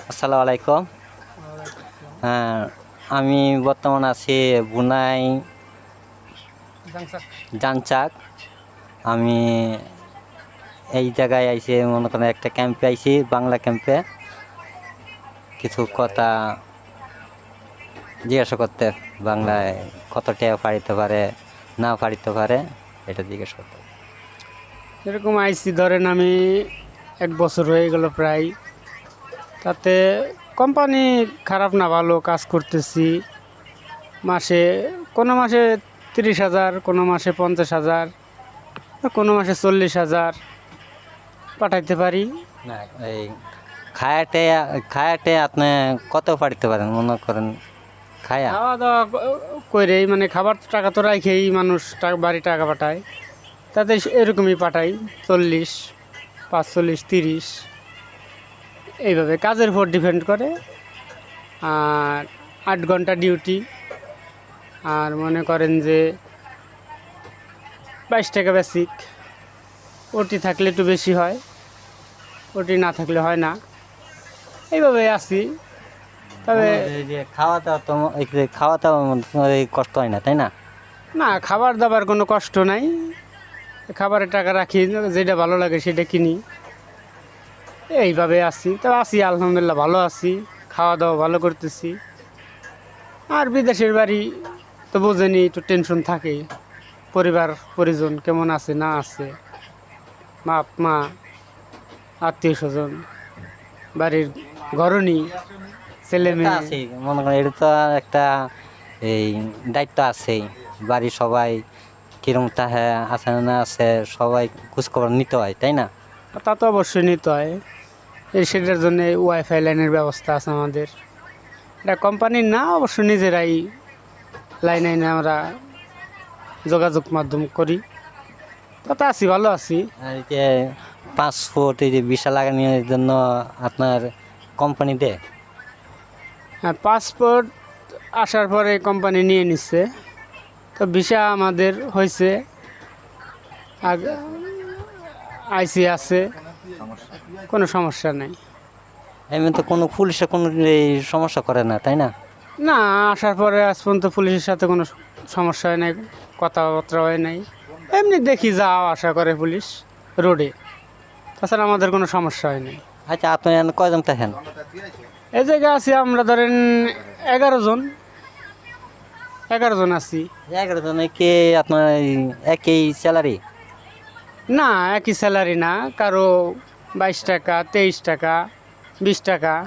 আসসালামু আলাইকুম। হ্যাঁ, আমি বর্তমান আছি বুনাই জানচাক। আমি এই জায়গায় আইছি, মনে করেন একটা ক্যাম্পে আইছি, বাংলা ক্যাম্পে। কিছু কথা জিজ্ঞাসা করতে, বাংলায় কত টাকা পারিতে পারে না পারিতে পারে এটা জিজ্ঞেস করতে। এরকম আইসি ধরেন আমি 1 বছর হয়ে গেল প্রায়। তাতে কোম্পানি খারাপ না ভালো কাজ করতেছি। মাসে কোনো মাসে 30,000, কোনো মাসে 50,000, কোনো মাসে 40,000 পাঠাইতে পারি। না, এই খায়াটে আপনি কত পারিতে পারেন মনে করেন খায়া? খাওয়া দাওয়া করেই মানে খাবার টাকা তো রাখেই মানুষ বাড়ি টাকা পাঠায়, তাতে এরকমই পাঠাই 40, 45, 30 এইভাবে কাজের উপর ডিপেন্ড করে। আর 8 ঘন্টা ডিউটি, আর মনে করেন যে 22 টাকা বেসিক। ওটি থাকলে একটু বেশি হয়, ওটি না থাকলে হয় না, এইভাবে আছি। তবে এই যে খাওয়া দাওয়া তো খাওয়া দাওয়া কষ্ট হয় না, তাই না? না, খাবার দাবার কোনো কষ্ট নাই। খাবারের টাকা রাখি, যেটা ভালো লাগে সেটা কিনি, এইভাবে আছি। তবে আছি আলহামদুলিল্লাহ, ভালো আছি, খাওয়া দাওয়া ভালো করতেছি। আর বিদেশের বাড়ি তো বোঝেনি, একটু টেনশন থাকে, পরিবার পরিজন কেমন আছে না আছে, বাপ মা, আত্মীয় স্বজন, বাড়ির ঘরণী, ছেলে এটা মেয়ে। আছেই, মনে করেন এটা তো একটা এই দায়িত্ব আছেই। বাড়ির সবাই কিরম তাহে আছে না আছে সবাই খোঁজখবর নিতে হয়, তাই না? তা তো অবশ্যই নিতে হয়। সেটার জন্য ওয়াইফাই লাইনের ব্যবস্থা আছে আমাদের। এটা কোম্পানির না, অবশ্য নিজেরাই লাইন আইনে আমরা যোগাযোগ মাধ্যম করি। তাতে আছি, ভালো আছি। আর এই যে পাসপোর্ট, এই যে ভিসা লাগানোর জন্য আপনার কোম্পানি দেয়? হ্যাঁ, পাসপোর্ট আসার পরে কোম্পানি নিয়ে নিচ্ছে। তো ভিসা আমাদের হয়েছে, আইসি আছে, কোনো সমস্যা নাই। এমনি তো কোনো পুলিশে কোনো এই সমস্যা করে না, তাই না? না, আসার পরে আজ পর্যন্ত পুলিশের সাথে কোনো সমস্যা হয় নাই, কথাবার্তা হয় নাই। এমনি দেখি যাওয়া আসা করে পুলিশ রোডে, তাছাড়া আমাদের কোনো সমস্যা হয় নাই। আচ্ছা, আপনি এখন কয়জন থাকেন? এই জায়গায় আছি আমরা ধরেন 11 জন, 11 জন আছি। 11 জনে কি আপনার এই একই স্যালারি? না, একই স্যালারি না, কারো 22 টাকা, 23 টাকা, 20 টাকা